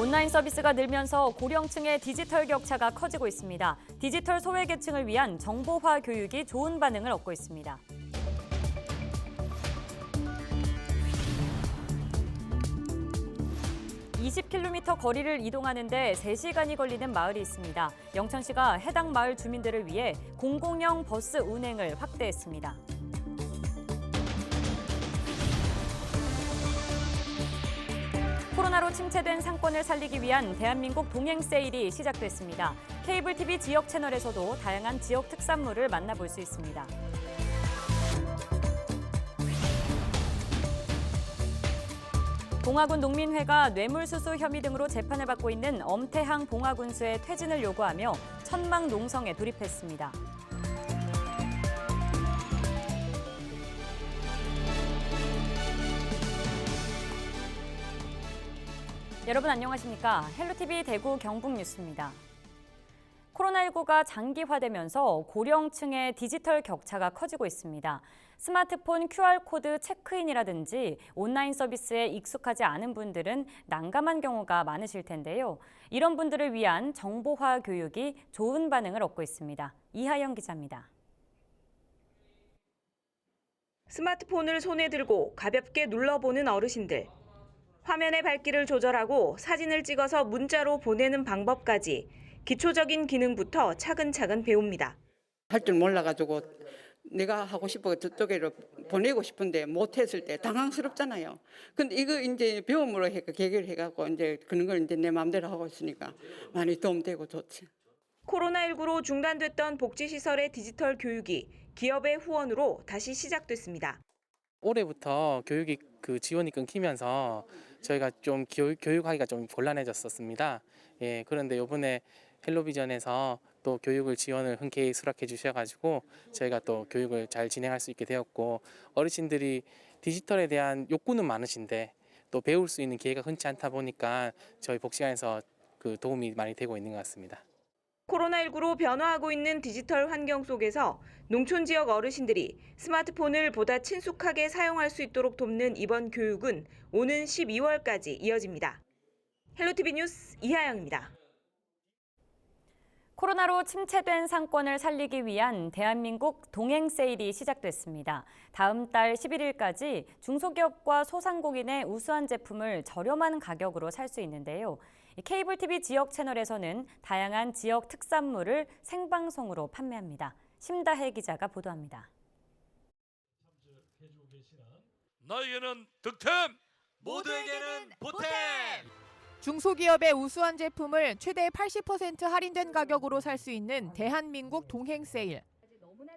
온라인 서비스가 늘면서 고령층의 디지털 격차가 커지고 있습니다. 디지털 소외계층을 위한 정보화 교육이 좋은 반응을 얻고 있습니다. (20km) 거리를 이동하는데 3시간이 걸리는 마을이 있습니다. 영천시가 해당 마을 주민들을 위해 공공형 버스 운행을 확대했습니다. 코로나로 침체된 상권을 살리기 위한 대한민국 동행 세일이 시작됐습니다. 케이블 TV 지역 채널에서도 다양한 지역 특산물을 만나볼 수 있습니다. 봉화군 농민회가 뇌물수수 혐의 등으로 재판을 받고 있는 엄태항 봉화군수의 퇴진을 요구하며 천막 농성에 돌입했습니다. 여러분 안녕하십니까? 헬로티비 대구 경북 뉴스입니다. 코로나19가 장기화되면서 고령층의 디지털 격차가 커지고 있습니다. 스마트폰 QR코드 체크인이라든지 온라인 서비스에 익숙하지 않은 분들은 난감한 경우가 많으실 텐데요. 이런 분들을 위한 정보화 교육이 좋은 반응을 얻고 있습니다. 이하영 기자입니다. 스마트폰을 손에 들고 가볍게 눌러보는 어르신들. 화면의 밝기를 조절하고 사진을 찍어서 문자로 보내는 방법까지 기초적인 기능부터 차근차근 배웁니다. 할 줄 몰라가지고 내가 하고 싶어 저쪽으로 보내고 싶은데 못했을 때 당황스럽잖아요. 근데 이거 이제 배움으로 해결해갖고 이제 그런 걸 이제 내 마음대로 하고 있으니까 많이 도움되고 좋지. 코로나19로 중단됐던 복지시설의 디지털 교육이 기업의 후원으로 다시 시작됐습니다. 올해부터 교육이 지원이 끊기면서 저희가 좀 교육하기가 좀 곤란해졌었습니다. 예, 그런데 이번에 헬로비전에서 또 교육을 지원을 흔쾌히 수락해 주셔가지고 저희가 또 교육을 잘 진행할 수 있게 되었고, 어르신들이 디지털에 대한 욕구는 많으신데 또 배울 수 있는 기회가 흔치 않다 보니까 저희 복지관에서 도움이 많이 되고 있는 것 같습니다. 코로나19로 변화하고 있는 디지털 환경 속에서 농촌 지역 어르신들이 스마트폰을 보다 친숙하게 사용할 수 있도록 돕는 이번 교육은 오는 12월까지 이어집니다. 헬로티비 뉴스 이하영입니다. 코로나로 침체된 상권을 살리기 위한 대한민국 동행 세일이 시작됐습니다. 다음 달 11일까지 중소기업과 소상공인의 우수한 제품을 저렴한 가격으로 살 수 있는데요. 케이블 TV 지역 채널에서는 다양한 지역 특산물을 생방송으로 판매합니다. 심다혜 기자가 보도합니다. 너에게는 득템, 모두에게는 보탬! 중소기업의 우수한 제품을 최대 80% 할인된 가격으로 살 수 있는 대한민국 동행 세일.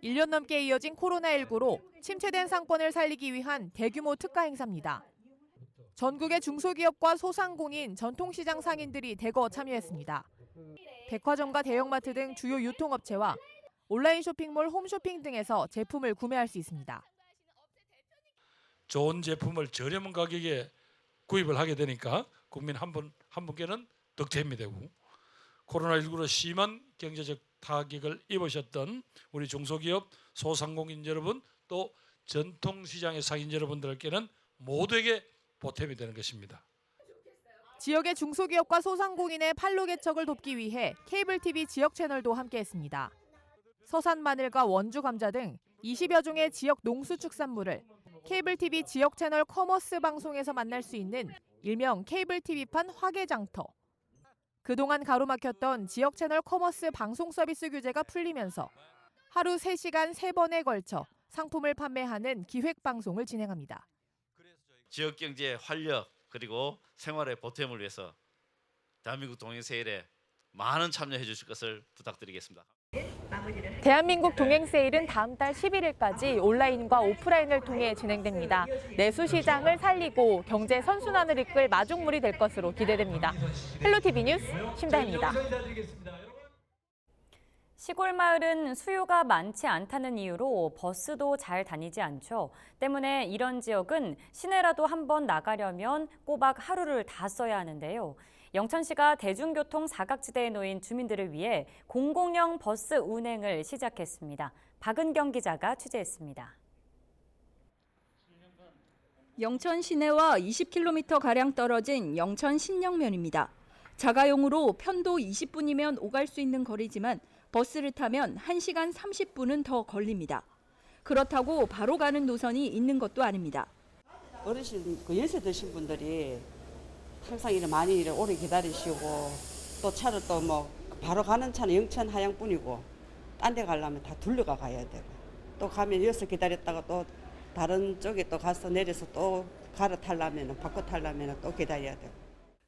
1년 넘게 이어진 코로나19로 침체된 상권을 살리기 위한 대규모 특가 행사입니다. 전국의 중소기업과 소상공인, 전통시장 상인들이 대거 참여했습니다. 백화점과 대형마트 등 주요 유통업체와 온라인 쇼핑몰 홈쇼핑 등에서 제품을 구매할 수 있습니다. 좋은 제품을 저렴한 가격에 구입을 하게 되니까 국민 한 분께는 득템이 되고, 코로나19로 심한 경제적 타격을 입으셨던 우리 중소기업, 소상공인 여러분, 또 전통시장의 상인 여러분들께는 모두에게 보탬이 되는 것입니다. 지역의 중소기업과 소상공인의 판로 개척을 돕기 위해 케이블 TV 지역 채널도 함께했습니다. 서산 마늘과 원주 감자 등 20여 종의 지역 농수축산물을 케이블 TV 지역 채널 커머스 방송에서 만날 수 있는 일명 케이블 TV판 화개장터. 그동안 가로막혔던 지역 채널 커머스 방송 서비스 규제가 풀리면서 하루 3시간 3번에 걸쳐 상품을 판매하는 기획 방송을 진행합니다. 지역 경제의 활력 그리고 생활의 보탬을 위해서 대한민국 동행 세일에 많은 참여해 주실 것을 부탁드리겠습니다. 대한민국 동행 세일은 다음 달 11일까지 온라인과 오프라인을 통해 진행됩니다. 내수시장을 살리고 경제 선순환을 이끌 마중물이 될 것으로 기대됩니다. 헬로티비 뉴스 심다혜입니다. 시골 마을은 수요가 많지 않다는 이유로 버스도 잘 다니지 않죠. 때문에 이런 지역은 시내라도 한번 나가려면 꼬박 하루를 다 써야 하는데요. 영천시가 대중교통 사각지대에 놓인 주민들을 위해 공공형 버스 운행을 시작했습니다. 박은경 기자가 취재했습니다. 영천 시내와 20km가량 떨어진 영천 신영면입니다. 자가용으로 편도 20분이면 오갈 수 있는 거리지만 버스를 타면 1시간 30분은 더 걸립니다. 그렇다고 바로 가는 노선이 있는 것도 아닙니다. 어르신 그 연세 드신 분들이 항상 이렇게 많이 이렇게 오래 기다리시고 또 차를 또 뭐 바로 가는 차는 영천 하양뿐이고 딴 데 가려면 다 둘러가 가야 되고 또 가면 여기서 기다렸다가 또 다른 쪽에 또 가서 내려서 또 갈아타려면 바꿔 타려면 또 기다려야 되고.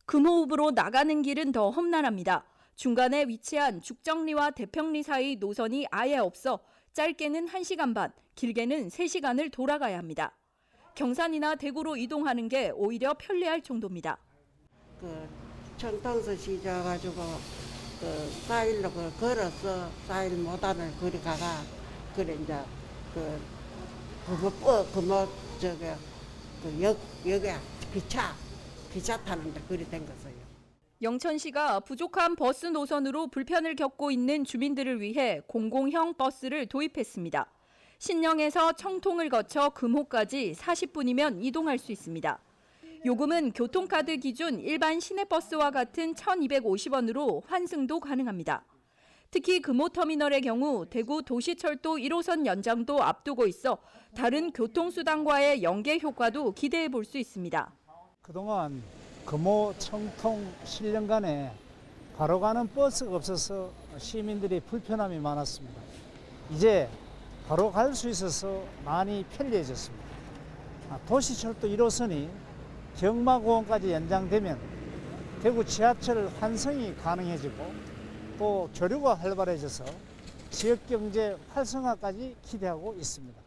금호읍으로 나가는 길은 더 험난합니다. 중간에 위치한 죽정리와 대평리 사이 노선이 아예 없어 짧게는 1시간 반, 길게는 3시간을 돌아가야 합니다. 경산이나 대구로 이동하는 게 오히려 편리할 정도입니다. 그 청통서 시져가지고 그 4일로 걸어서 4일 못하는 거리 가가 그래 이제 여기 기차 타는데 그리 된 거어요. 영천시가 부족한 버스 노선으로 불편을 겪고 있는 주민들을 위해 공공형 버스를 도입했습니다. 신령에서 청통을 거쳐 금호까지 40분이면 이동할 수 있습니다. 요금은 교통카드 기준 일반 시내버스와 같은 1,250원으로 환승도 가능합니다. 특히 금호터미널의 경우 대구 도시철도 1호선 연장도 앞두고 있어 다른 교통수단과의 연계 효과도 기대해 볼 수 있습니다. 그동안 금호, 청통, 신령 간에 바로 가는 버스가 없어서 시민들이 불편함이 많았습니다. 이제 바로 갈 수 있어서 많이 편리해졌습니다. 도시철도 1호선이 경마고원까지 연장되면 대구 지하철 환승이 가능해지고 또 교류가 활발해져서 지역경제 활성화까지 기대하고 있습니다.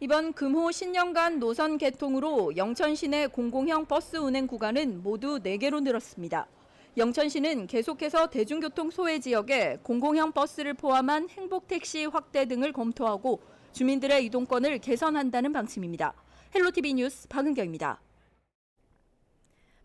이번 금호 신령 간 노선 개통으로 영천 시내 공공형 버스 운행 구간은 모두 4개로 늘었습니다. 영천시는 계속해서 대중교통 소외 지역에 공공형 버스를 포함한 행복택시 확대 등을 검토하고 주민들의 이동권을 개선한다는 방침입니다. 헬로티비 뉴스 박은경입니다.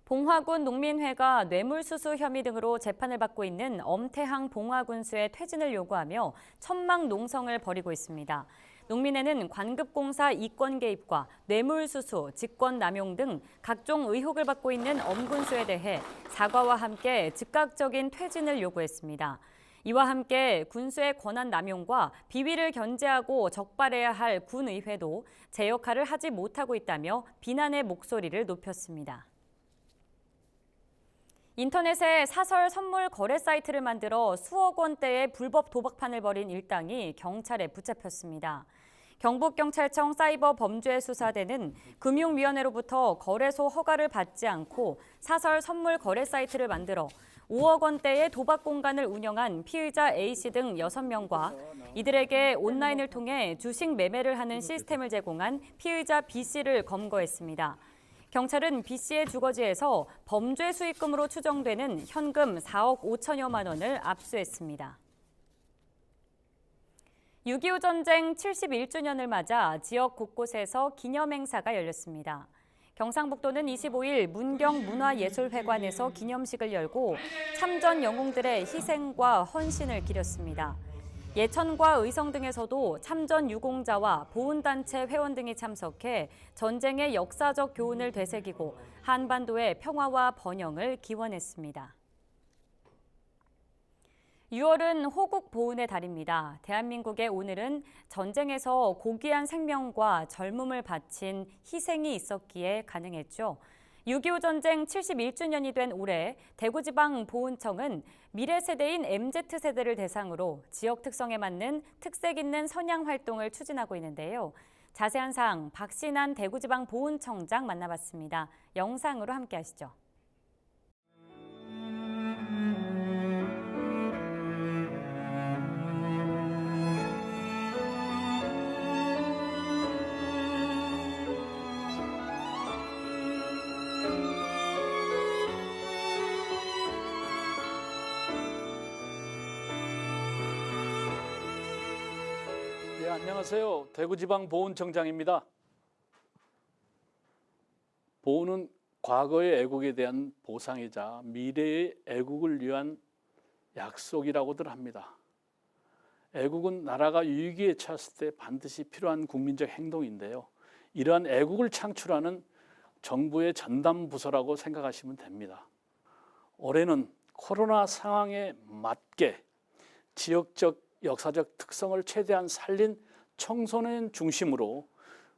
봉화군 농민회가 뇌물수수 혐의 등으로 재판을 받고 있는 엄태항 봉화군수의 퇴진을 요구하며 천막 농성을 벌이고 있습니다. 농민회는 관급공사 이권 개입과 뇌물수수, 직권남용 등 각종 의혹을 받고 있는 엄 군수에 대해 사과와 함께 즉각적인 퇴진을 요구했습니다. 이와 함께 군수의 권한 남용과 비위를 견제하고 적발해야 할 군의회도 제 역할을 하지 못하고 있다며 비난의 목소리를 높였습니다. 인터넷에 사설 선물 거래 사이트를 만들어 수억 원대의 불법 도박판을 벌인 일당이 경찰에 붙잡혔습니다. 경북경찰청 사이버범죄수사대는 금융위원회로부터 거래소 허가를 받지 않고 사설 선물 거래 사이트를 만들어 5억 원대의 도박 공간을 운영한 피의자 A씨 등 6명과 이들에게 온라인을 통해 주식 매매를 하는 시스템을 제공한 피의자 B씨를 검거했습니다. 경찰은 B씨의 주거지에서 범죄 수익금으로 추정되는 현금 4억 5천여만 원을 압수했습니다. 6.25 전쟁 71주년을 맞아 지역 곳곳에서 기념행사가 열렸습니다. 경상북도는 25일 문경문화예술회관에서 기념식을 열고 참전 영웅들의 희생과 헌신을 기렸습니다. 예천과 의성 등에서도 참전 유공자와 보훈단체 회원 등이 참석해 전쟁의 역사적 교훈을 되새기고 한반도의 평화와 번영을 기원했습니다. 6월은 호국 보훈의 달입니다. 대한민국의 오늘은 전쟁에서 고귀한 생명과 젊음을 바친 희생이 있었기에 가능했죠. 6.25 전쟁 71주년이 된 올해 대구지방보훈청은 미래 세대인 MZ세대를 대상으로 지역 특성에 맞는 특색 있는 선양 활동을 추진하고 있는데요. 자세한 사항 박신한 대구지방보훈청장 만나봤습니다. 영상으로 함께 하시죠. 네, 안녕하세요. 대구지방보훈청장입니다. 보훈은 과거의 애국에 대한 보상이자 미래의 애국을 위한 약속이라고들 합니다. 애국은 나라가 위기에 처했을 때 반드시 필요한 국민적 행동인데요. 이러한 애국을 창출하는 정부의 전담 부서라고 생각하시면 됩니다. 올해는 코로나 상황에 맞게 지역적 역사적 특성을 최대한 살린 청소년 중심으로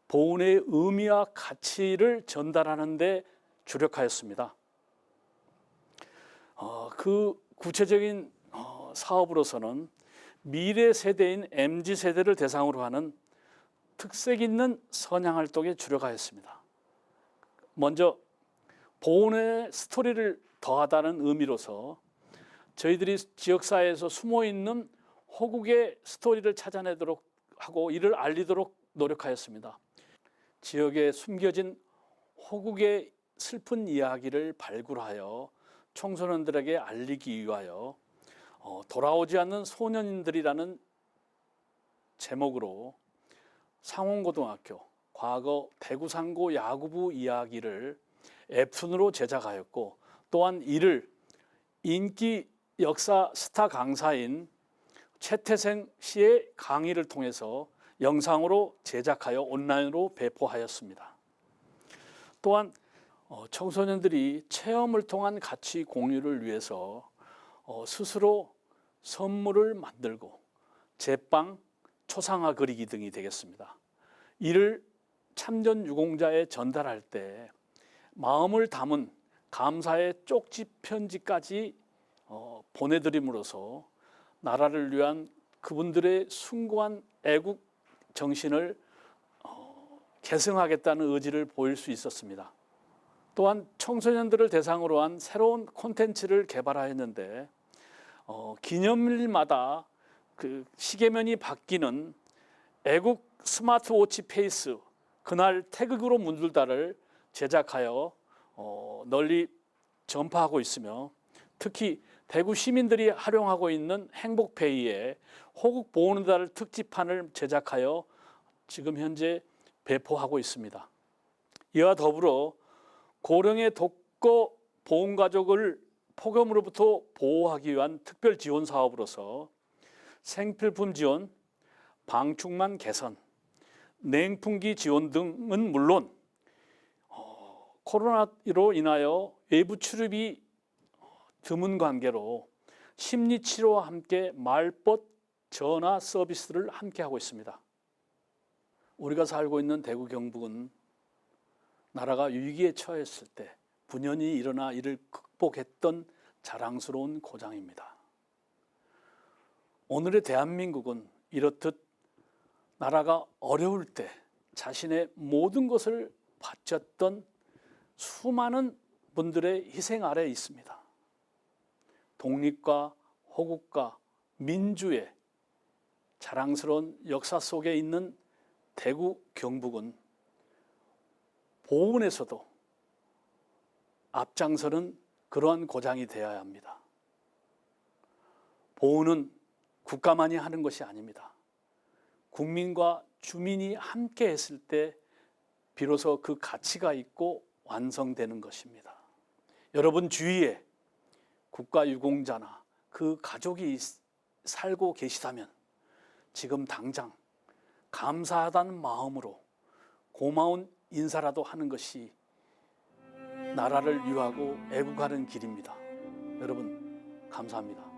보훈의 의미와 가치를 전달하는 데 주력하였습니다. 그 구체적인 사업으로서는 미래 세대인 MZ세대를 대상으로 하는 특색 있는 선양활동에 주력하였습니다. 먼저 보훈의 스토리를 더하다는 의미로서 저희들이 지역사회에서 숨어있는 호국의 스토리를 찾아내도록 하고 이를 알리도록 노력하였습니다. 지역에 숨겨진 호국의 슬픈 이야기를 발굴하여 청소년들에게 알리기 위하여 돌아오지 않는 소년인들이라는 제목으로 상원고등학교 과거 대구상고 야구부 이야기를 웹툰으로 제작하였고, 또한 이를 인기 역사 스타 강사인 최태생 씨의 강의를 통해서 영상으로 제작하여 온라인으로 배포하였습니다. 또한 청소년들이 체험을 통한 가치 공유를 위해서 스스로 선물을 만들고 제빵, 초상화 그리기 등이 되겠습니다. 이를 참전 유공자에 전달할 때 마음을 담은 감사의 쪽지 편지까지 보내드림으로써 나라를 위한 그분들의 숭고한 애국 정신을 계승하겠다는 의지를 보일 수 있었습니다. 또한 청소년들을 대상으로 한 새로운 콘텐츠를 개발하였는데 기념일마다 그 시계면이 바뀌는 애국 스마트워치 페이스, 그날 태극으로 문들다를 제작하여 널리 전파하고 있으며, 특히 대구 시민들이 활용하고 있는 행복페이에 호국 보호는 달 특집판을 제작하여 지금 현재 배포하고 있습니다. 이와 더불어 고령의 독거 보훈가족을 폭염으로부터 보호하기 위한 특별 지원 사업으로서 생필품 지원, 방충망 개선, 냉풍기 지원 등은 물론 코로나로 인하여 외부 출입이 드문 관계로 심리치료와 함께 말벗 전화 서비스를 함께 하고 있습니다. 우리가 살고 있는 대구 경북은 나라가 위기에 처했을 때 분연히 일어나 이를 극복했던 자랑스러운 고장입니다. 오늘의 대한민국은 이렇듯 나라가 어려울 때 자신의 모든 것을 바쳤던 수많은 분들의 희생 아래에 있습니다. 독립과 호국과 민주의 자랑스러운 역사 속에 있는 대구 경북은 보훈에서도 앞장서는 그러한 고장이 되어야 합니다. 보훈은 국가만이 하는 것이 아닙니다. 국민과 주민이 함께 했을 때 비로소 그 가치가 있고 완성되는 것입니다. 여러분 주위에 국가유공자나 그 가족이 살고 계시다면 지금 당장 감사하다는 마음으로 고마운 인사라도 하는 것이 나라를 위하고 애국하는 길입니다. 여러분 감사합니다.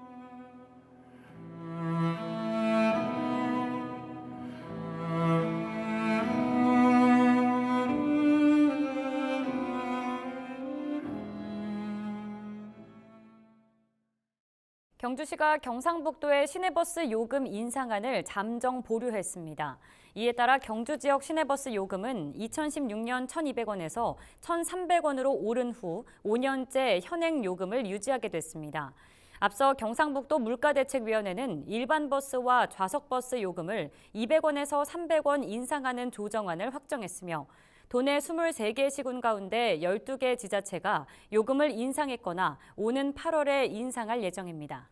경주시가 경상북도의 시내버스 요금 인상안을 잠정 보류했습니다. 이에 따라 경주 지역 시내버스 요금은 2016년 1,200원에서 1,300원으로 오른 후 5년째 현행 요금을 유지하게 됐습니다. 앞서 경상북도 물가대책위원회는 일반 버스와 좌석버스 요금을 200원에서 300원 인상하는 조정안을 확정했으며, 도내 23개 시군 가운데 12개 지자체가 요금을 인상했거나 오는 8월에 인상할 예정입니다.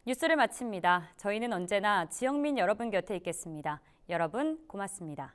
뉴스를 마칩니다. 저희는 언제나 지역민 여러분 곁에 있겠습니다. 여러분 고맙습니다.